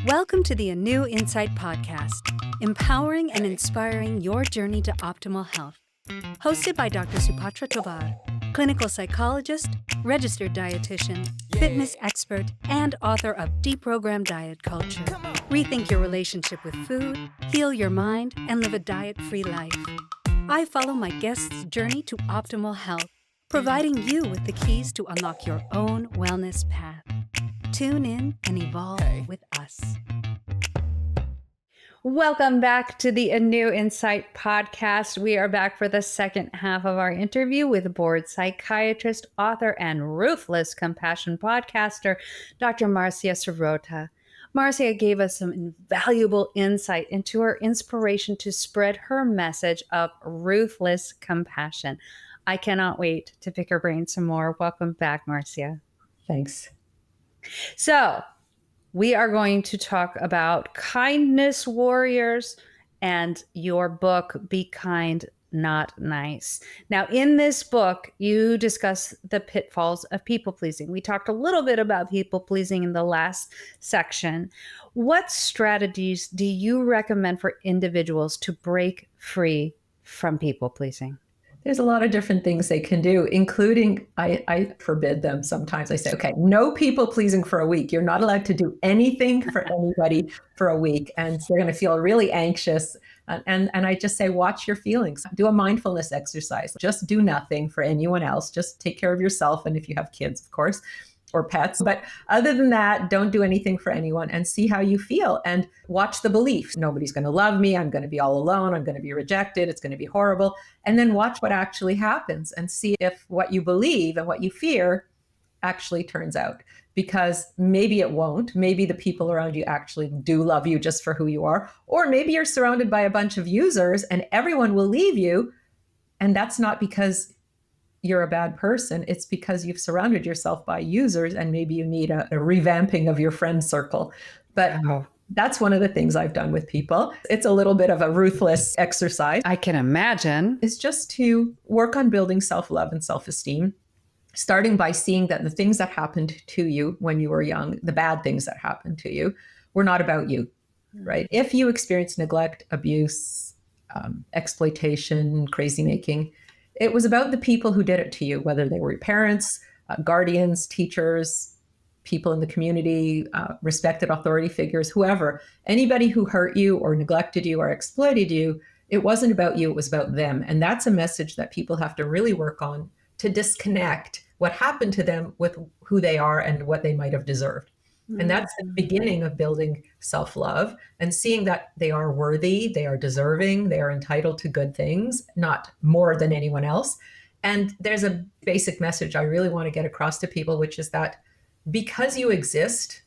Welcome to the ANEW Insight Podcast, empowering and inspiring your journey to optimal health. Hosted by Dr. Supatra Tovar, clinical psychologist, registered dietitian, fitness expert, and author of Deprogram Diet Culture. Rethink your relationship with food, heal your mind, and live a diet-free life. I follow my guests' journey to optimal health, providing you with the keys to unlock your own wellness path. Tune in and evolve with us. Welcome back to the ANEW Insight Podcast. We are back for the second half of our interview with board psychiatrist, author, and Ruthless Compassion podcaster, Dr. Marcia Sirota. Marcia gave us some invaluable insight into her inspiration to spread her message of ruthless compassion. I cannot wait to pick her brain some more. Welcome back, Marcia. Thanks. So, we are going to talk about kindness warriors and your book, Be Kind, Not Nice. Now, in this book, you discuss the pitfalls of people pleasing. We talked a little bit about people pleasing in the last section. What strategies do you recommend for individuals to break free from people pleasing? There's a lot of different things they can do, including I forbid them sometimes. I say, okay, no people pleasing for a week. You're not allowed to do anything for anybody for a week. And they're going to feel really anxious. And I just say, watch your feelings. Do a mindfulness exercise. Just do nothing for anyone else. Just take care of yourself. And if you have kids, of course, or pets. But other than that, don't do anything for anyone and see how you feel and watch the belief. Nobody's going to love me. I'm going to be all alone. I'm going to be rejected. It's going to be horrible. And then watch what actually happens and see if what you believe and what you fear actually turns out. Because maybe it won't. Maybe the people around you actually do love you just for who you are. Or maybe you're surrounded by a bunch of users and everyone will leave you. And that's not because you're a bad person. It's because you've surrounded yourself by users and maybe you need a revamping of your friend circle. But that's one of the things I've done with people. It's a little bit of a ruthless exercise. I can imagine. It's just to work on building self-love and self-esteem, starting by seeing that the things that happened to you when you were young, the bad things that happened to you, were not about you, right? If you experience neglect, abuse, exploitation, crazy making, it was about the people who did it to you, whether they were your parents, guardians, teachers, people in the community, respected authority figures, whoever, anybody who hurt you or neglected you or exploited you. It wasn't about you, it was about them. And that's a message that people have to really work on to disconnect what happened to them with who they are and what they might have deserved. And that's the beginning of building self-love and seeing that they are worthy, they are deserving, they are entitled to good things, not more than anyone else. And there's a basic message I really want to get across to people, which is that because you exist,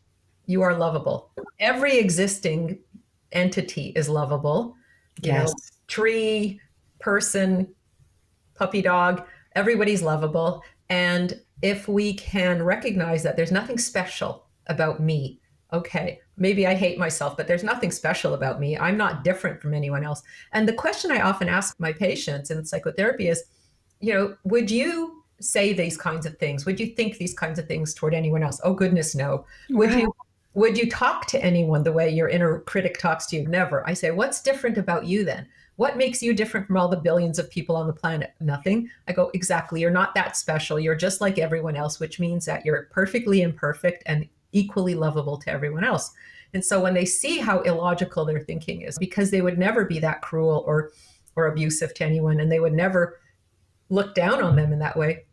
you are lovable. Every existing entity is lovable. Yes. You know, tree, person, puppy, dog, everybody's lovable. And if we can recognize that there's nothing special about me. Okay, maybe I hate myself, but there's nothing special about me. I'm not different from anyone else. And the question I often ask my patients in psychotherapy is, would you say these kinds of things? Would you think these kinds of things toward anyone else? Oh, goodness, no. Would you talk to anyone the way your inner critic talks to you? Never. I say, what's different about you then? What makes you different from all the billions of people on the planet? Nothing. I go, exactly. You're not that special. You're just like everyone else, which means that you're perfectly imperfect and equally lovable to everyone else. And so when they see how illogical their thinking is, because they would never be that cruel or abusive to anyone, and they would never look down on them in that way,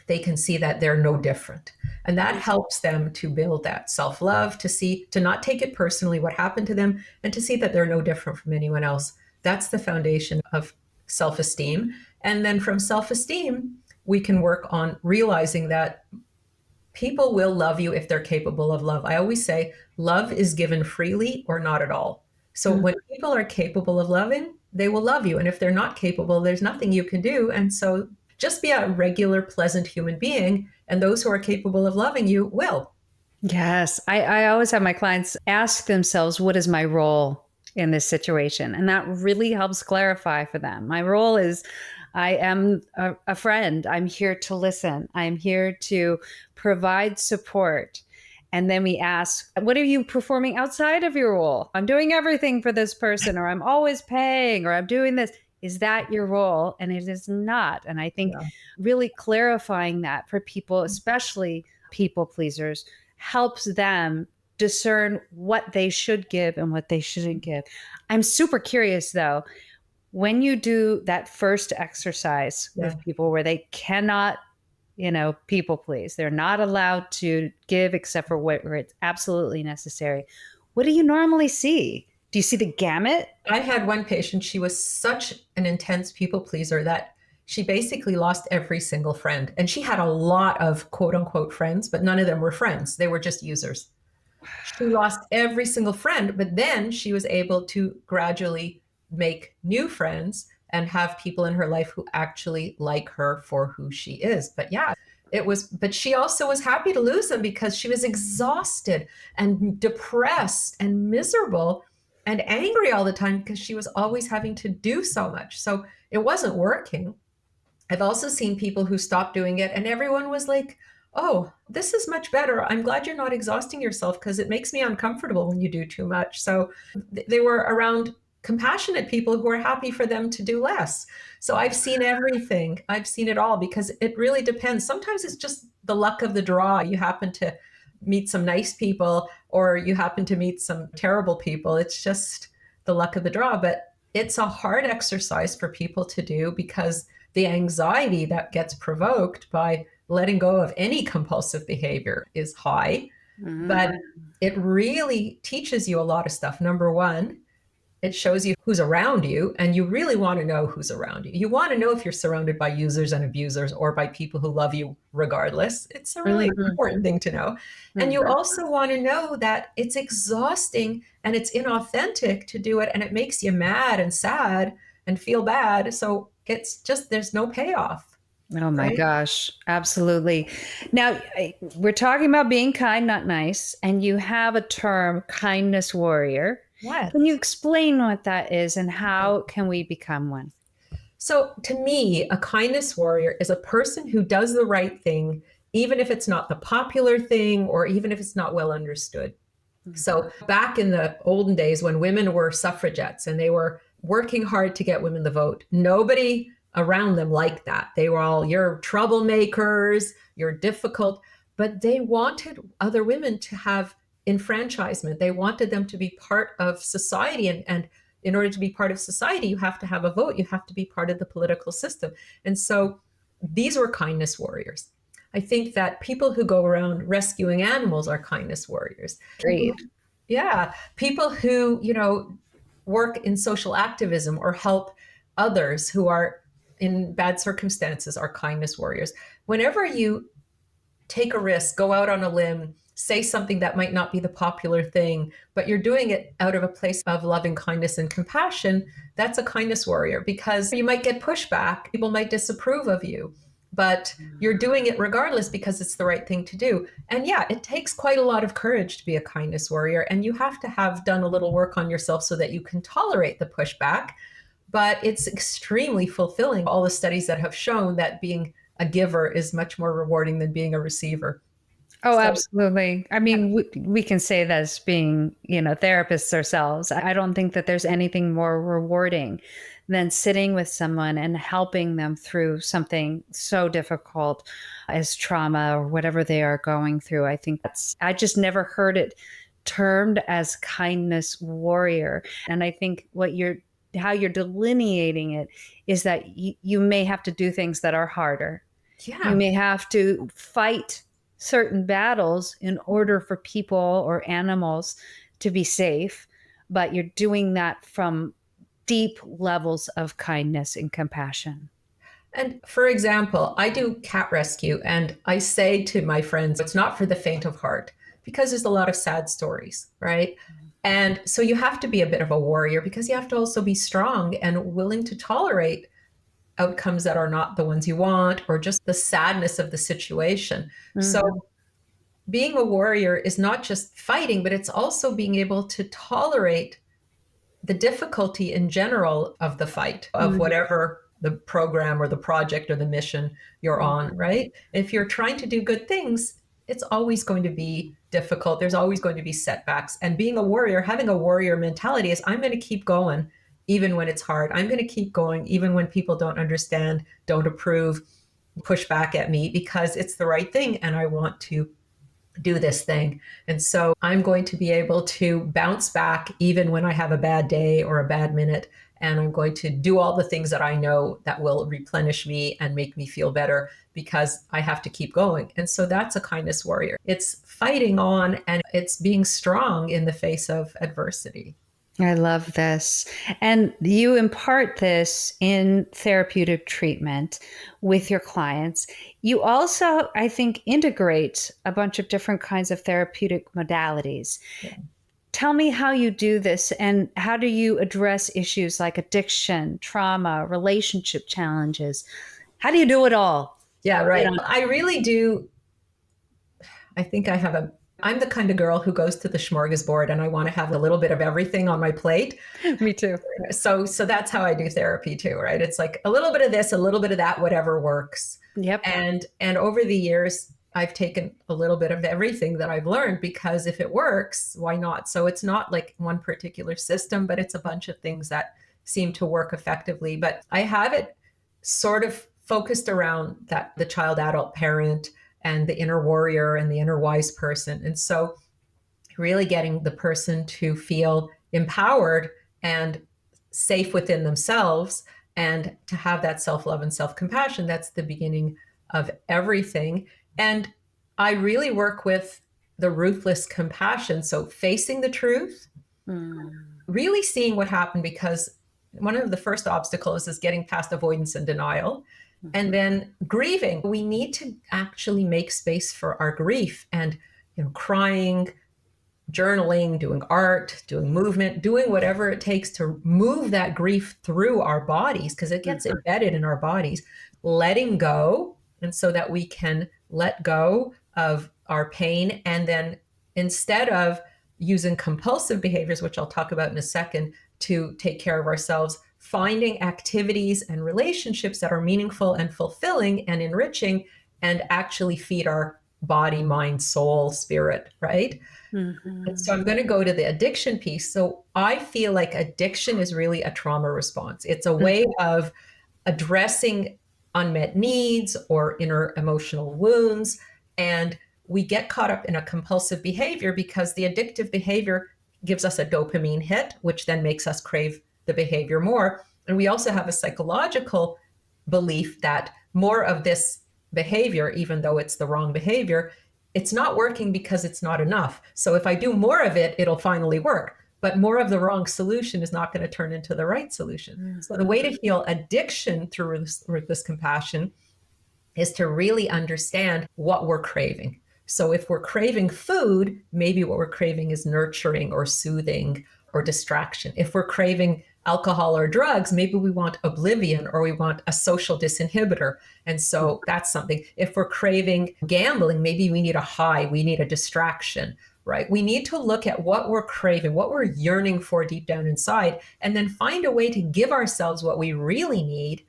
they can see that they're no different. And that helps them to build that self-love, to not take it personally what happened to them, and to see that they're no different from anyone else. That's the foundation of self-esteem. And then from self-esteem, we can work on realizing that people will love you if they're capable of love. I always say love is given freely or not at all. So when people are capable of loving, they will love you. And if they're not capable, there's nothing you can do. And so just be a regular, pleasant human being. And those who are capable of loving you will. Yes. I always have my clients ask themselves, what is my role in this situation? And that really helps clarify for them. My role is I am a friend. I'm here to listen. I'm here to provide support. And then we ask, what are you performing outside of your role? I'm doing everything for this person, or I'm always paying, or I'm doing this. Is that your role? And it is not. And I think really clarifying that for people, especially people pleasers, helps them discern what they should give and what they shouldn't give. I'm super curious though, when you do that first exercise with people where they cannot, people please, they're not allowed to give except for where it's absolutely necessary. What do you normally see? Do you see the gamut? I had one patient, she was such an intense people pleaser that she basically lost every single friend. And she had a lot of quote unquote friends, but none of them were friends. They were just users. She lost every single friend, but then she was able to gradually make new friends and have people in her life who actually like her for who she is. But but she also was happy to lose them because she was exhausted and depressed and miserable and angry all the time because she was always having to do so much. So it wasn't working. I've also seen people who stopped doing it and everyone was like, oh, this is much better. I'm glad you're not exhausting yourself because it makes me uncomfortable when you do too much. So they were around compassionate people who are happy for them to do less. So I've seen everything. I've seen it all because it really depends. Sometimes it's just the luck of the draw. You happen to meet some nice people or you happen to meet some terrible people. It's just the luck of the draw. But it's a hard exercise for people to do because the anxiety that gets provoked by letting go of any compulsive behavior is high. But it really teaches you a lot of stuff. Number one, it shows you who's around you, and you really want to know who's around you. You want to know if you're surrounded by users and abusers or by people who love you regardless. It's a really important thing to know. And you also want to know that it's exhausting and it's inauthentic to do it, and it makes you mad and sad and feel bad. So it's just, there's no payoff. Oh my gosh, absolutely. Now, we're talking about being kind, not nice, and you have a term, kindness warrior. Yes. Can you explain what that is and how can we become one? So to me, a kindness warrior is a person who does the right thing, even if it's not the popular thing or even if it's not well understood. So back in the olden days when women were suffragettes and they were working hard to get women the vote, nobody around them liked that. They were all, you're troublemakers, you're difficult, but they wanted other women to have enfranchisement. They wanted them to be part of society. And in order to be part of society, you have to have a vote. You have to be part of the political system. And so these were kindness warriors. I think that people who go around rescuing animals are kindness warriors. Great. Yeah. People who, work in social activism or help others who are in bad circumstances are kindness warriors. Whenever you take a risk, go out on a limb, say something that might not be the popular thing, but you're doing it out of a place of loving kindness and compassion, that's a kindness warrior because you might get pushback. People might disapprove of you, but you're doing it regardless because it's the right thing to do. And yeah, it takes quite a lot of courage to be a kindness warrior. And you have to have done a little work on yourself so that you can tolerate the pushback, but it's extremely fulfilling. All the studies that have shown that being a giver is much more rewarding than being a receiver. Oh, so, absolutely. I mean, we can say that as being, therapists ourselves. I don't think that there's anything more rewarding than sitting with someone and helping them through something so difficult as trauma or whatever they are going through. I think I just never heard it termed as kindness warrior. And I think how you're delineating it is that you may have to do things that are harder. Yeah. You may have to fight certain battles in order for people or animals to be safe, but you're doing that from deep levels of kindness and compassion. And for example, I do cat rescue and I say to my friends, it's not for the faint of heart because there's a lot of sad stories, right? And so you have to be a bit of a warrior because you have to also be strong and willing to tolerate outcomes that are not the ones you want or just the sadness of the situation. Mm-hmm. So being a warrior is not just fighting, but it's also being able to tolerate the difficulty in general of the fight, of whatever the program or the project or the mission you're on, right? If you're trying to do good things, it's always going to be difficult. There's always going to be setbacks. And being a warrior, having a warrior mentality is I'm going to keep going even when it's hard. I'm going to keep going even when people don't understand, don't approve, push back at me, because it's the right thing and I want to do this thing. And so I'm going to be able to bounce back even when I have a bad day or a bad minute. And I'm going to do all the things that I know that will replenish me and make me feel better, because I have to keep going. And so that's a kindness warrior. It's fighting on and it's being strong in the face of adversity. I love this. And you impart this in therapeutic treatment with your clients. You also, I think, integrate a bunch of different kinds of therapeutic modalities. Yeah. Tell me how you do this, and how do you address issues like addiction, trauma, relationship challenges? How do you do it all? Yeah, right. I really do. I think I'm the kind of girl who goes to the smorgasbord and I want to have a little bit of everything on my plate. Me too. So that's how I do therapy too, right? It's like a little bit of this, a little bit of that, whatever works. Yep. And over the years, I've taken a little bit of everything that I've learned, because if it works, why not? So it's not like one particular system, but it's a bunch of things that seem to work effectively. But I have it sort of focused around that the child, adult, parent, and the inner warrior and the inner wise person. And so really getting the person to feel empowered and safe within themselves, and to have that self-love and self-compassion. That's the beginning of everything. And I really work with the ruthless compassion. So facing the truth, really seeing what happened, because one of the first obstacles is getting past avoidance and denial. And then grieving. We need to actually make space for our grief, and crying, journaling, doing art, doing movement, doing whatever it takes to move that grief through our bodies, because it gets embedded in our bodies. Letting go, and so that we can let go of our pain. And then instead of using compulsive behaviors, which I'll talk about in a second, to take care of ourselves, finding activities and relationships that are meaningful and fulfilling and enriching, and actually feed our body, mind, soul, spirit, right? And so I'm going to go to the addiction piece. So I feel like addiction is really a trauma response. It's a way of addressing unmet needs or inner emotional wounds. And we get caught up in a compulsive behavior because the addictive behavior gives us a dopamine hit, which then makes us crave the behavior more. And we also have a psychological belief that more of this behavior, even though it's the wrong behavior, it's not working because it's not enough. So if I do more of it, it'll finally work. But more of the wrong solution is not going to turn into the right solution. So the way to heal addiction through ruthless compassion is to really understand what we're craving. So if we're craving food, maybe what we're craving is nurturing or soothing or distraction. If we're craving alcohol or drugs, maybe we want oblivion, or we want a social disinhibitor. And so that's something. If we're craving gambling, maybe we need a high, we need a distraction, right? We need to look at what we're craving, what we're yearning for deep down inside, and then find a way to give ourselves what we really need.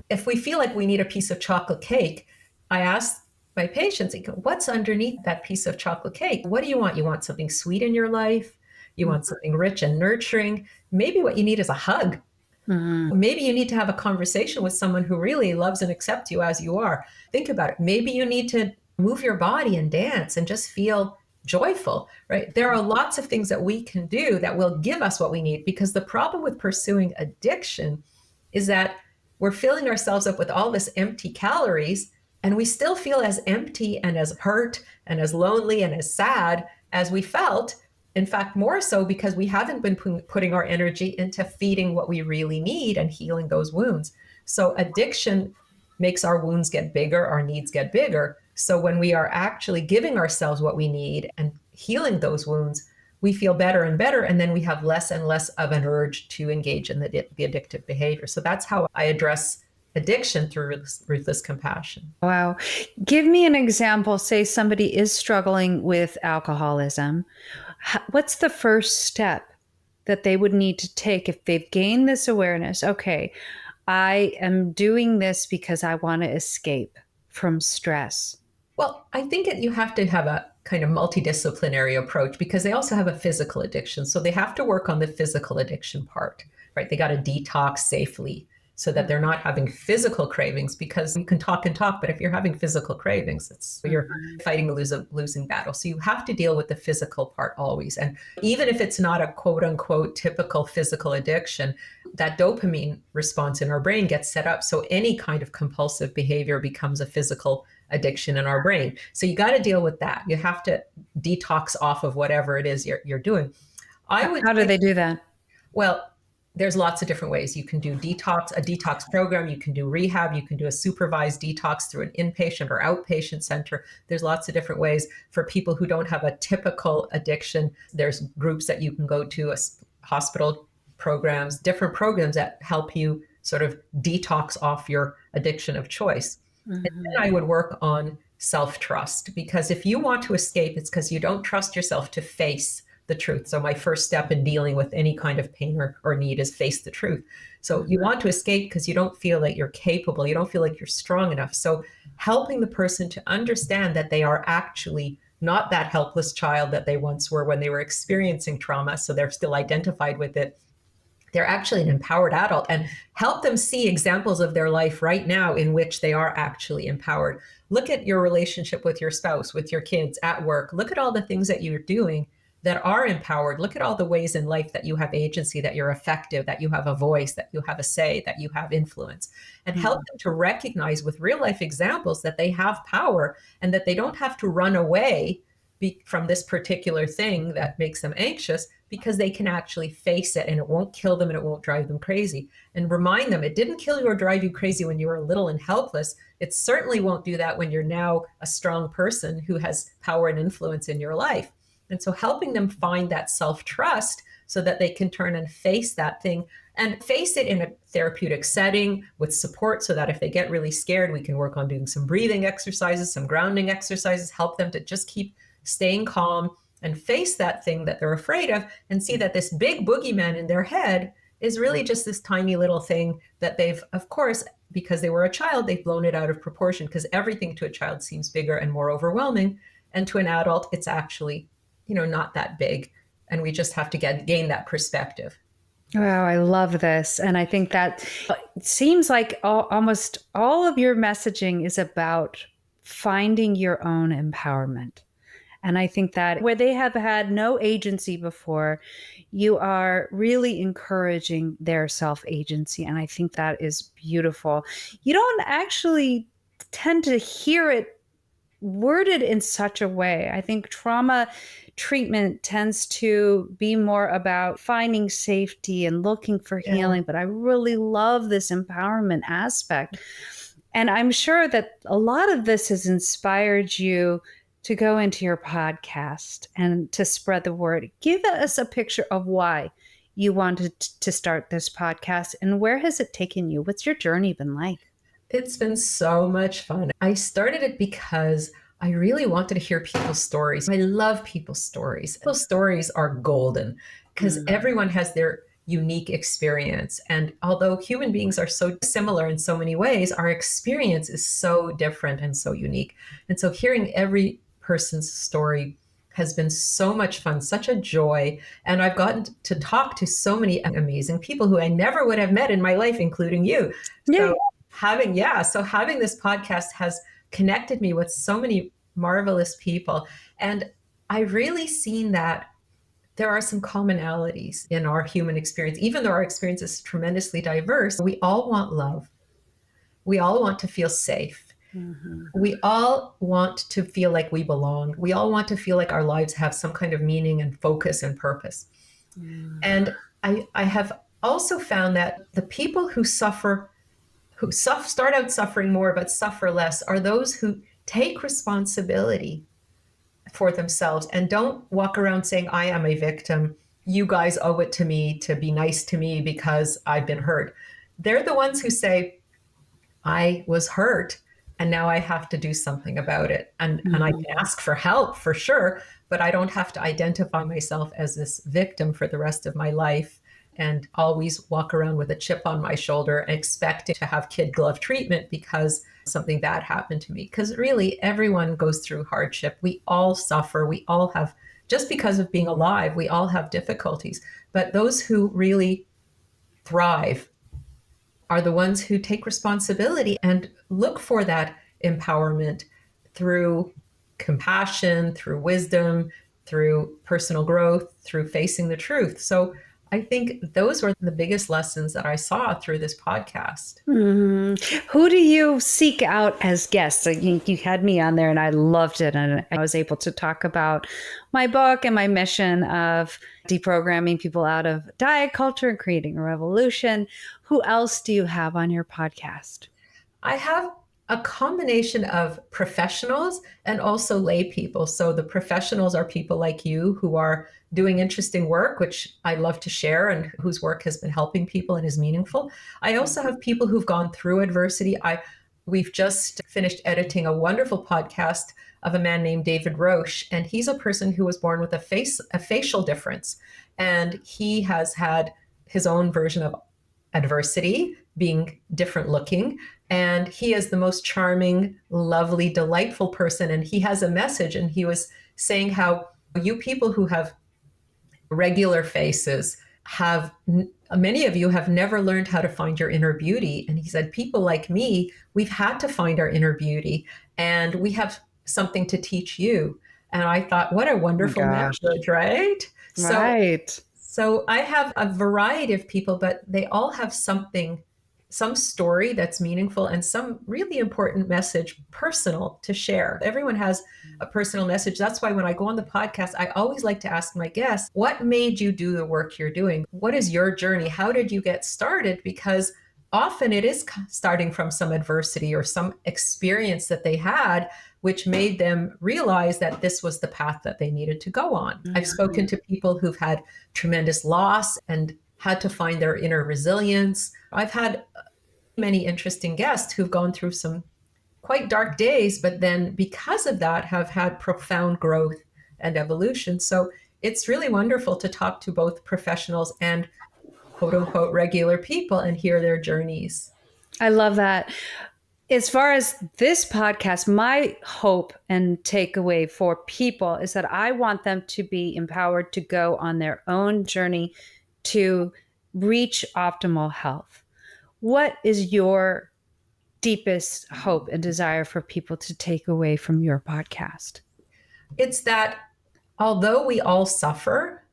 If we feel like we need a piece of chocolate cake, I ask my patients, what's underneath that piece of chocolate cake? What do you want? You want something sweet in your life? You want something rich and nurturing? Maybe what you need is a hug. Maybe you need to have a conversation with someone who really loves and accepts you as you are. Think about it. Maybe you need to move your body and dance and just feel joyful, right? There are lots of things that we can do that will give us what we need, because the problem with pursuing addiction is that we're filling ourselves up with all this empty calories, and we still feel as empty and as hurt and as lonely and as sad as we felt. In fact, more so because we haven't been putting our energy into feeding what we really need and healing those wounds. So addiction makes our wounds get bigger, our needs get bigger. So when we are actually giving ourselves what we need and healing those wounds, we feel better and better. And then we have less and less of an urge to engage in the addictive behavior. So that's how I address addiction through ruthless compassion. Wow. Give me an example. Say somebody is struggling with alcoholism. What's the first step that they would need to take if they've gained this awareness? Okay, I am doing this because I want to escape from stress. Well, I think you have to have kind of multidisciplinary approach because they also have a physical addiction. So they have to work on the physical addiction part, right? They got to detox safely so that they're not having physical cravings, because you can talk and talk, but if you're having physical cravings, you're fighting a losing battle. So you have to deal with the physical part always. And even if it's not a quote unquote typical physical addiction, that dopamine response in our brain gets set up. So any kind of compulsive behavior becomes a physical addiction in our brain. So you got to deal with that. You have to detox off of whatever it is you're doing. How do they do that? Well, there's lots of different ways. You can do a detox program, you can do rehab, you can do a supervised detox through an inpatient or outpatient center. There's lots of different ways for people who don't have a typical addiction. There's groups that you can go to, hospital programs, different programs that help you sort of detox off your addiction of choice. And then I would work on self-trust, because if you want to escape, it's because you don't trust yourself to face the truth. So my first step in dealing with any kind of pain or need is face the truth. So you want to escape because you don't feel that you're capable. You don't feel like you're strong enough. So helping the person to understand that they are actually not that helpless child that they once were when they were experiencing trauma. So they're still identified with it. They're actually an empowered adult, and help them see examples of their life right now in which they are actually empowered. Look at your relationship with your spouse, with your kids, at work. Look at all the things that you're doing that are empowered. Look at all the ways in life that you have agency, that you're effective, that you have a voice, that you have a say, that you have influence, and help them to recognize with real life examples that they have power and that they don't have to run away from this particular thing that makes them anxious, because they can actually face it and it won't kill them and it won't drive them crazy. And remind them it didn't kill you or drive you crazy when you were little and helpless. It certainly won't do that when you're now a strong person who has power and influence in your life. And so helping them find that self-trust so that they can turn and face that thing, and face it in a therapeutic setting with support, so that if they get really scared, we can work on doing some breathing exercises, some grounding exercises, help them to just keep staying calm and face that thing that they're afraid of, and see that this big boogeyman in their head is really just this tiny little thing that they've, of course, because they were a child, they've blown it out of proportion, because everything to a child seems bigger and more overwhelming. And to an adult, it's actually, not that big. And we just have to gain that perspective. Wow, I love this. And I think that it seems like almost all of your messaging is about finding your own empowerment. And I think that where they have had no agency before, you are really encouraging their self-agency. And I think that is beautiful. You don't actually tend to hear it worded in such a way. I think trauma treatment tends to be more about finding safety and looking for healing. But I really love this empowerment aspect. And I'm sure that a lot of this has inspired you to go into your podcast and to spread the word. Give us a picture of why you wanted to start this podcast, and where has it taken you? What's your journey been like? It's been so much fun. I started it because I really wanted to hear people's stories. I love people's stories. Those stories are golden because everyone has their unique experience. And although human beings are so similar in so many ways, our experience is so different and so unique. And so hearing every person's story has been so much fun, such a joy. And I've gotten to talk to so many amazing people who I never would have met in my life, including you. So having this podcast has connected me with so many marvelous people. And I've really seen that there are some commonalities in our human experience. Even though our experience is tremendously diverse, we all want love. We all want to feel safe. We all want to feel like we belong. We all want to feel like our lives have some kind of meaning and focus and purpose. And I have also found that the people who start out suffering more but suffer less are those who take responsibility for themselves and don't walk around saying, I am a victim. You guys owe it to me to be nice to me because I've been hurt. They're the ones who say, I was hurt and now I have to do something about it. And I can ask for help for sure, but I don't have to identify myself as this victim for the rest of my life. and always walk around with a chip on my shoulder expecting to have kid glove treatment because something bad happened to me. Because really, everyone goes through hardship. We all suffer. We all have, just because of being alive, we all have difficulties. But those who really thrive are the ones who take responsibility and look for that empowerment through compassion, through wisdom, through personal growth, through facing the truth. So I think those were the biggest lessons that I saw through this podcast. Who do you seek out as guests? You had me on there and I loved it. And I was able to talk about my book and my mission of deprogramming people out of diet culture and creating a revolution. Who else do you have on your podcast? I have a combination of professionals and also lay people. So the professionals are people like you who are doing interesting work, which I love to share, and whose work has been helping people and is meaningful. I also have people who've gone through adversity. We've just finished editing a wonderful podcast of a man named David Roche, and he's a person who was born with a facial difference, and he has had his own version of adversity, being different looking. And he is the most charming, lovely, delightful person. And he has a message. And he was saying how you people who have regular faces many of you have never learned how to find your inner beauty. And he said, people like me, we've had to find our inner beauty and we have something to teach you. And I thought, what a wonderful message, right? Right. So I have a variety of people, but they all have something, some story that's meaningful and some really important message, personal, to share. Everyone has a personal message. That's why when I go on the podcast, I always like to ask my guests, what made you do the work you're doing? What is your journey? How did you get started? Because often it is starting from some adversity or some experience that they had, which made them realize that this was the path that they needed to go on. Mm-hmm. I've spoken to people who've had tremendous loss and had to find their inner resilience. I've had many interesting guests who've gone through some quite dark days, but then because of that have had profound growth and evolution. So it's really wonderful to talk to both professionals and quote unquote regular people and hear their journeys. I love that. As far as this podcast, my hope and takeaway for people is that I want them to be empowered to go on their own journey to reach optimal health. What is your deepest hope and desire for people to take away from your podcast? It's that although we all suffer,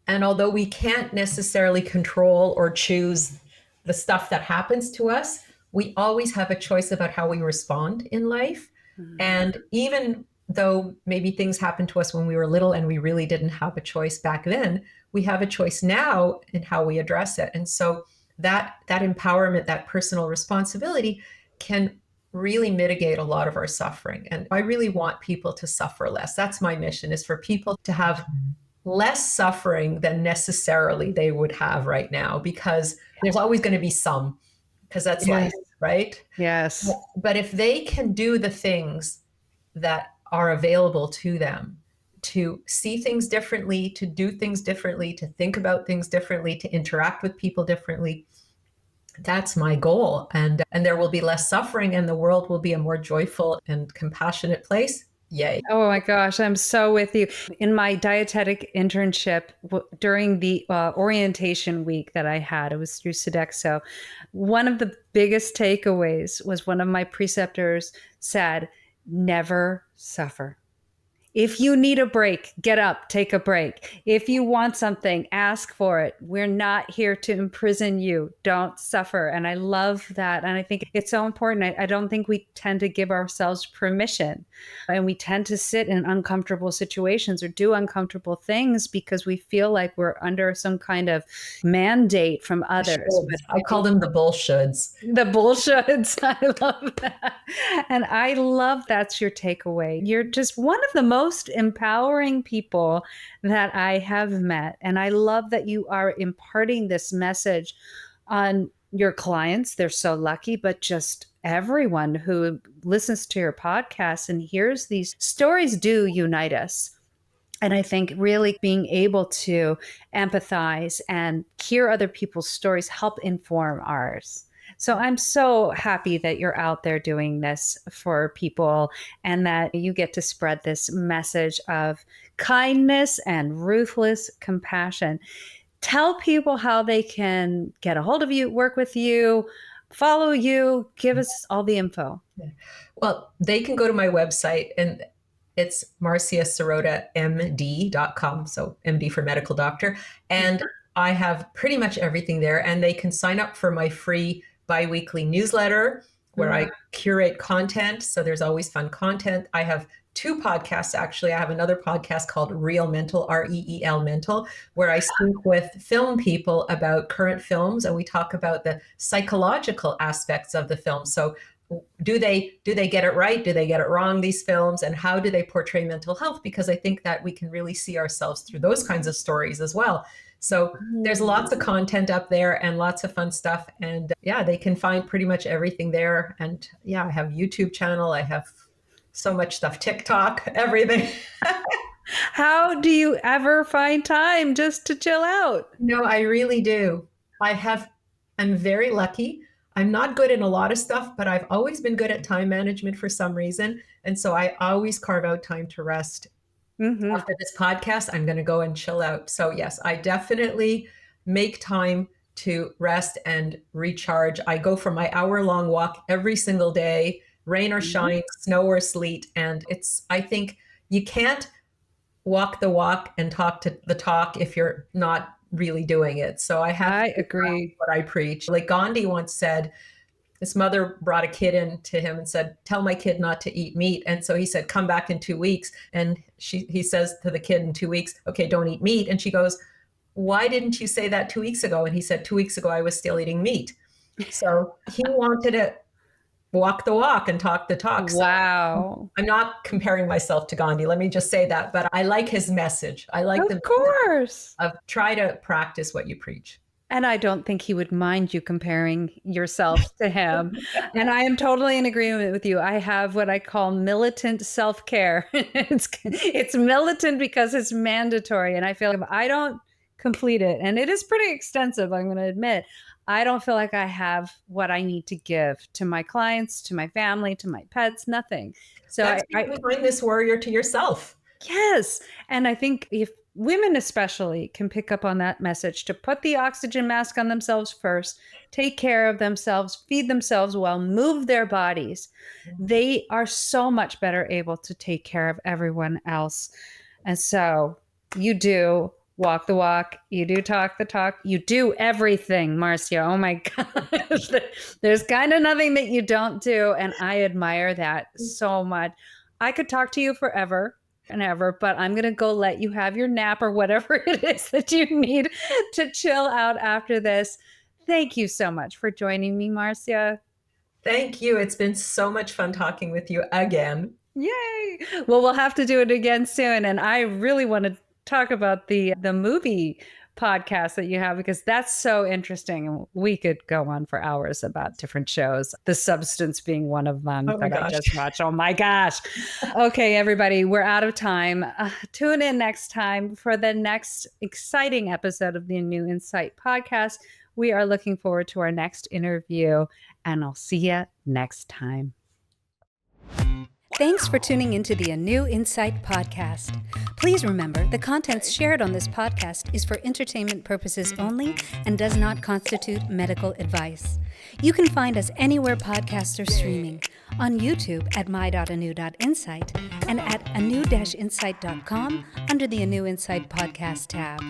and although we can't necessarily control or choose the stuff that happens to us, we always have a choice about how we respond in life. Mm-hmm. And even though maybe things happened to us when we were little and we really didn't have a choice back then, we have a choice now in how we address it. And so that empowerment, that personal responsibility can really mitigate a lot of our suffering. And I really want people to suffer less. That's my mission, is for people to have less suffering than necessarily they would have right now, because there's always going to be some, because that's life, right? Yes. But if they can do the things that are available to them, to see things differently, to do things differently, to think about things differently, to interact with people differently, that's my goal. And there will be less suffering and the world will be a more joyful and compassionate place. Yay. Oh my gosh, I'm so with you. In my dietetic internship during the orientation week that I had, it was through Sodexo. One of the biggest takeaways was one of my preceptors said, never suffer. If you need a break, get up, take a break. If you want something, ask for it. We're not here to imprison you. Don't suffer. And I love that. And I think it's so important. I don't think we tend to give ourselves permission. And we tend to sit in uncomfortable situations or do uncomfortable things because we feel like we're under some kind of mandate from others. I call them the bullshoulds. The bullshoulds. I love that. And I love that's your takeaway. You're just one of the most empowering people that I have met. And I love that you are imparting this message on your clients. They're so lucky, but just everyone who listens to your podcast and hears these stories do unite us. And I think really being able to empathize and hear other people's stories help inform ours. So I'm so happy that you're out there doing this for people and that you get to spread this message of kindness and ruthless compassion. Tell people how they can get a hold of you, work with you, follow you. Give us all the info. Well, they can go to my website, and it's marciasirota.md.com. So MD for medical doctor. And I have pretty much everything there. And they can sign up for my free biweekly newsletter where I curate content. So there's always fun content. I have 2 podcasts, actually. I have another podcast called Real Mental, REEL Mental, where I speak with film people about current films, and we talk about the psychological aspects of the film. So do they get it right? Do they get it wrong, these films? And how do they portray mental health? Because I think that we can really see ourselves through those kinds of stories as well. So there's lots of content up there and lots of fun stuff. And yeah, they can find pretty much everything there. And yeah, I have a YouTube channel. I have so much stuff, TikTok, everything. How do you ever find time just to chill out? No, I really do. I'm very lucky. I'm not good in a lot of stuff, but I've always been good at time management for some reason. And so I always carve out time to rest. After this podcast, I'm going to go and chill out. So yes, I definitely make time to rest and recharge. I go for my hour-long walk every single day, rain or shine, snow or sleet. And I think you can't walk the walk and talk to the talk if you're not really doing it. So I agree what I preach. Like Gandhi once said, his mother brought a kid in to him and said, tell my kid not to eat meat. And so he said, come back in 2 weeks. And he says to the kid in 2 weeks, okay, don't eat meat. And she goes, why didn't you say that 2 weeks ago? And he said, 2 weeks ago, I was still eating meat. So he wanted to walk the walk and talk the talk. So wow. I'm not comparing myself to Gandhi. Let me just say that. But I like his message. I like the course of try to practice what you preach. And I don't think he would mind you comparing yourself to him. And I am totally in agreement with you. I have what I call militant self-care. It's militant because it's mandatory. And I feel like if I don't complete it, and it is pretty extensive, I'm going to admit, I don't feel like I have what I need to give to my clients, to my family, to my pets, nothing. So that's behind this warrior to yourself. Yes. And I think if women especially can pick up on that message to put the oxygen mask on themselves first, take care of themselves, feed themselves well, move their bodies, they are so much better able to take care of everyone else. And so you do walk the walk, you do talk the talk, you do everything, Marcia. Oh my gosh. There's kind of nothing that you don't do. And I admire that so much. I could talk to you forever and ever, but I'm going to go let you have your nap or whatever it is that you need to chill out after this. Thank you so much for joining me, Marcia. Thank you. It's been so much fun talking with you again. Yay. Well, we'll have to do it again soon. And I really want to talk about the movie podcast that you have, because that's so interesting. And we could go on for hours about different shows, The Substance being one of them that I just watched. Oh my gosh. Okay, everybody, we're out of time. Tune in next time for the next exciting episode of the ANEW Insight Podcast. We are looking forward to our next interview, and I'll see you next time. Thanks for tuning into the ANEW Insight Podcast. Please remember, the content shared on this podcast is for entertainment purposes only and does not constitute medical advice. You can find us anywhere podcasts are streaming, on YouTube at my.anew.insight and at anew-insight.com under the ANEW Insight Podcast tab.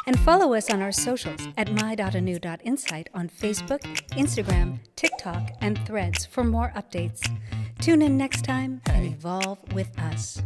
And follow us on our socials at my.anew.insight on Facebook, Instagram, TikTok, and Threads for more updates. Tune in next time and evolve with us.